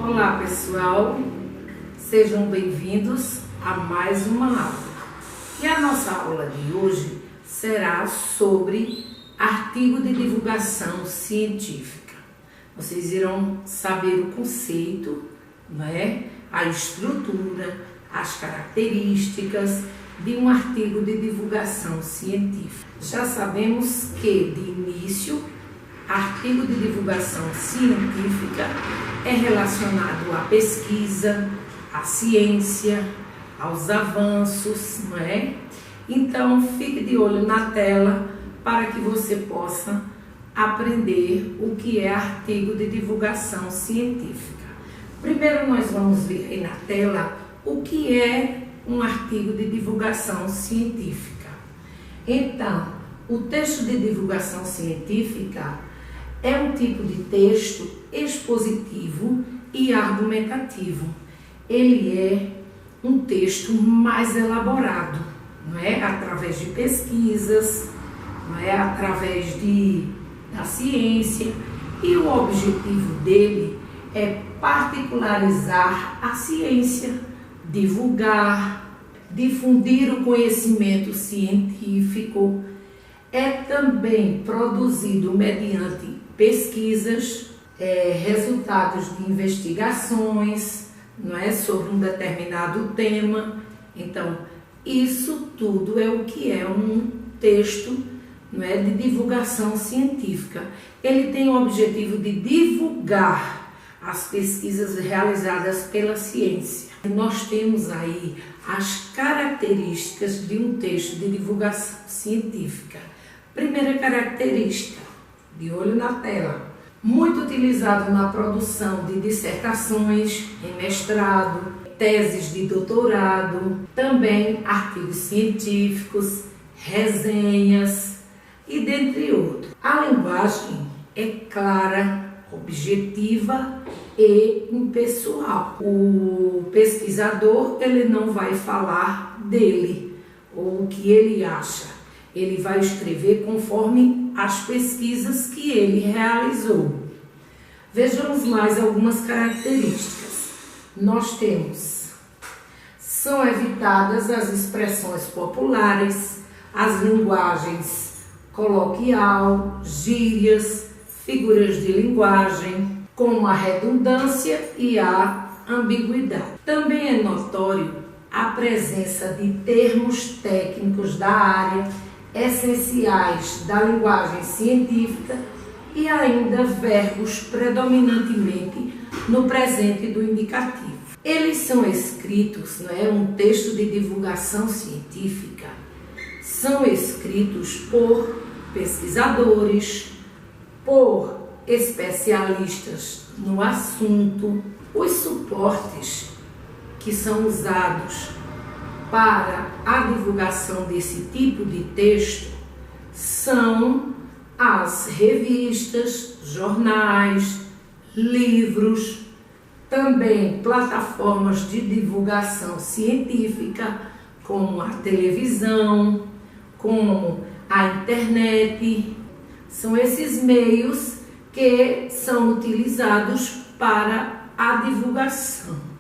Olá pessoal, sejam bem-vindos a mais uma aula. E a nossa aula de hoje será sobre artigo de divulgação científica. Vocês irão saber o conceito, a estrutura, as características de um artigo de divulgação científica. Já sabemos que, de início, artigo de divulgação científica é relacionado à pesquisa, à ciência, aos avanços, Então, fique de olho na tela para que você possa aprender o que é artigo de divulgação científica. Primeiro, nós vamos ver aí na tela o que é um artigo de divulgação científica. Então, o texto de divulgação científica é um tipo de texto expositivo e argumentativo. Ele é um texto mais elaborado, através de pesquisas, através da ciência, e o objetivo dele é particularizar a ciência, divulgar, difundir o conhecimento científico. É também produzido mediante pesquisas, resultados de investigações, sobre um determinado tema. Então, isso tudo é o que é um texto, de divulgação científica. Ele tem o objetivo de divulgar as pesquisas realizadas pela ciência. Nós temos aí as características de um texto de divulgação científica. Primeira característica, de olho na tela, muito utilizado na produção de dissertações em mestrado, teses de doutorado, também artigos científicos, resenhas e dentre outros. A linguagem é clara, objetiva e impessoal. O pesquisador, ele não vai falar dele ou o que ele acha. Ele vai escrever conforme as pesquisas que ele realizou. Vejamos mais algumas características. Nós temos: são evitadas as expressões populares, as linguagens coloquial, gírias, figuras de linguagem, como a redundância e a ambiguidade. Também é notório a presença de termos técnicos da área, essenciais da linguagem científica, e ainda verbos predominantemente no presente do indicativo. Eles são escritos, um texto de divulgação científica, são escritos por pesquisadores, por especialistas no assunto. Os suportes que são usados para a divulgação desse tipo de texto são as revistas, jornais, livros, também plataformas de divulgação científica, como a televisão, como a internet. São esses meios que são utilizados para a divulgação.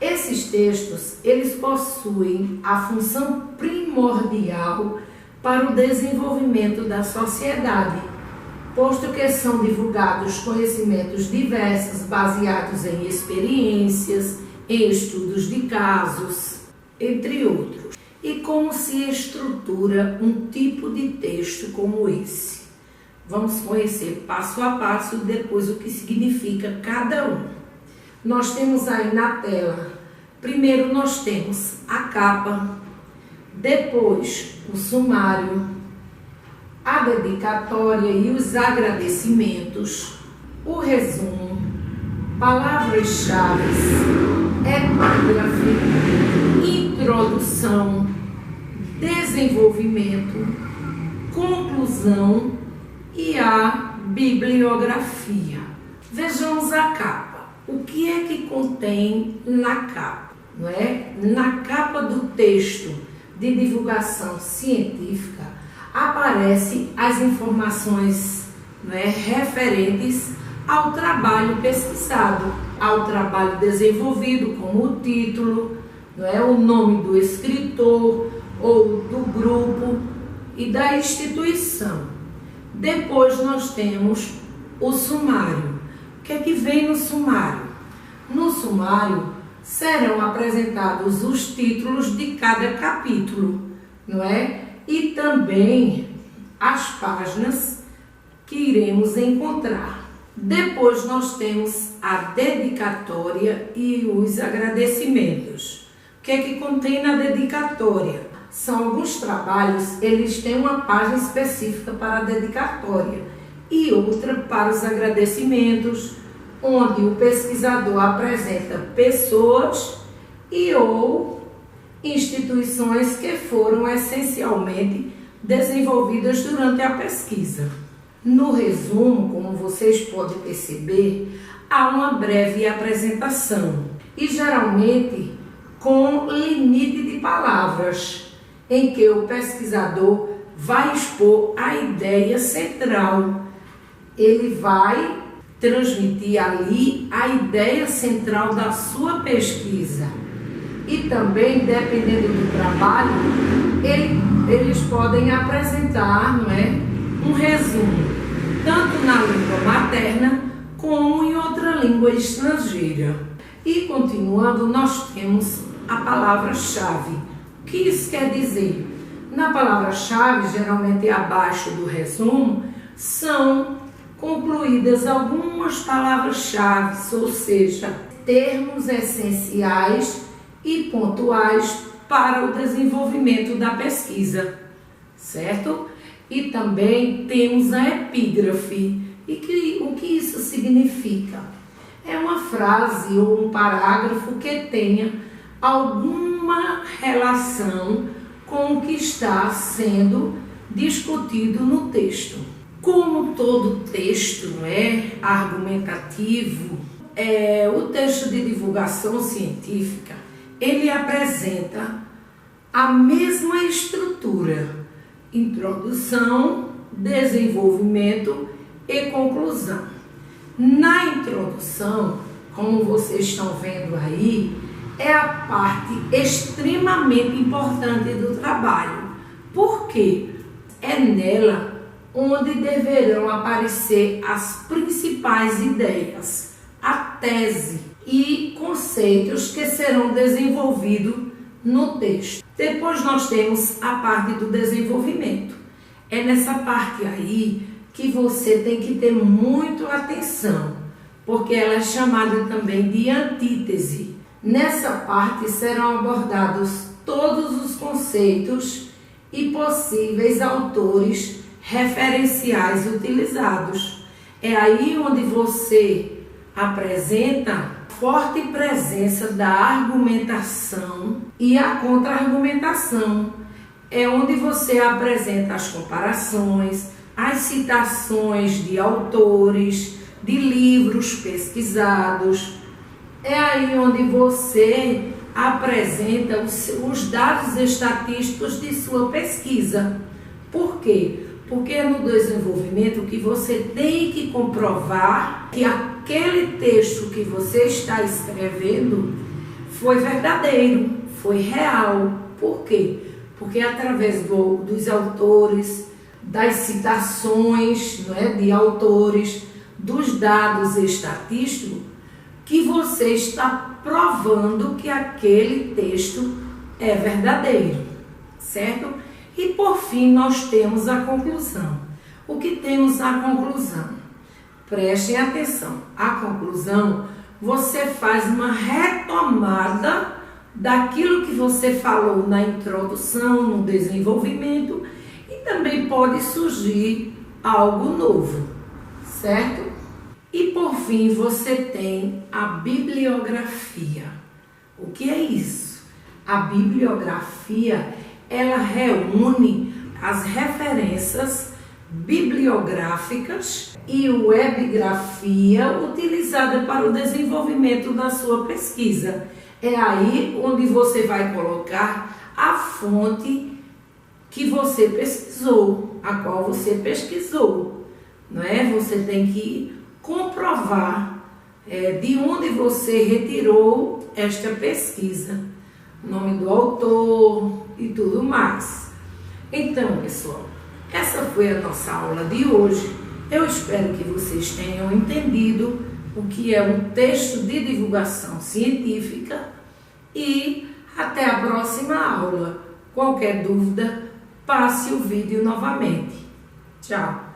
Esses textos, eles possuem a função primordial para o desenvolvimento da sociedade, posto que são divulgados conhecimentos diversos baseados em experiências, em estudos de casos, entre outros. E como se estrutura um tipo de texto como esse? Vamos conhecer passo a passo depois o que significa cada um. Nós temos aí na tela, primeiro nós temos a capa, depois o sumário, a dedicatória e os agradecimentos, o resumo, palavras-chave, epígrafe, introdução, desenvolvimento, conclusão e a bibliografia. Vejamos a capa. O que é que contém na capa? Na capa do texto de divulgação científica aparecem as informações referentes ao trabalho pesquisado, ao trabalho desenvolvido, como o título, não é? O nome do escritor ou do grupo e da instituição. Depois nós temos o sumário. O que é que vem no sumário? No sumário serão apresentados os títulos de cada capítulo, não é? E também as páginas que iremos encontrar. Depois nós temos a dedicatória e os agradecimentos. O que é que contém na dedicatória? São alguns trabalhos, eles têm uma página específica para a dedicatória e outra para os agradecimentos, onde o pesquisador apresenta pessoas e ou instituições que foram essencialmente desenvolvidas durante a pesquisa. No resumo, como vocês podem perceber, há uma breve apresentação e geralmente com limite de palavras, em que o pesquisador vai expor a ideia central. Ele vai transmitir ali a ideia central da sua pesquisa. E também, dependendo do trabalho, eles podem apresentar, não é, um resumo, tanto na língua materna como em outra língua estrangeira. E continuando, nós temos a palavra-chave. O que isso quer dizer? Na palavra-chave, geralmente abaixo do resumo, são concluídas algumas palavras-chave, ou seja, termos essenciais e pontuais para o desenvolvimento da pesquisa, certo? E também temos a epígrafe. E o que isso significa? É uma frase ou um parágrafo que tenha alguma relação com o que está sendo discutido no texto. Como todo texto, não é, argumentativo, o texto de divulgação científica, ele apresenta a mesma estrutura: introdução, desenvolvimento e conclusão. Na introdução, como vocês estão vendo aí, é a parte extremamente importante do trabalho. Por quê? É nela onde deverão aparecer as principais ideias, a tese e conceitos que serão desenvolvidos no texto. Depois nós temos a parte do desenvolvimento. É nessa parte aí que você tem que ter muito atenção, porque ela é chamada também de antítese. Nessa parte serão abordados todos os conceitos e possíveis autores referenciais utilizados. É aí onde você apresenta forte presença da argumentação e a contra-argumentação. É onde você apresenta as comparações, as citações de autores, de livros pesquisados. É aí onde você apresenta os dados estatísticos de sua pesquisa. Por quê? Porque é no desenvolvimento que você tem que comprovar que aquele texto que você está escrevendo foi verdadeiro, foi real. Por quê? Porque através dos autores, das citações, não é, de autores, dos dados estatísticos, que você está provando que aquele texto é verdadeiro, certo? E por fim nós temos a conclusão. O que temos na conclusão? Prestem atenção. A conclusão, você faz uma retomada daquilo que você falou na introdução, no desenvolvimento, e também pode surgir algo novo, certo? E por fim você tem a bibliografia. O que é isso? A bibliografia, ela reúne as referências bibliográficas e webgrafia utilizada para o desenvolvimento da sua pesquisa. É aí onde você vai colocar a fonte que você pesquisou, a qual você pesquisou, não é? Você tem que comprovar de onde você retirou esta pesquisa, o nome do autor e tudo mais. Então, pessoal, essa foi a nossa aula de hoje. Eu espero que vocês tenham entendido o que é um texto de divulgação científica e até a próxima aula. Qualquer dúvida, passe o vídeo novamente. Tchau!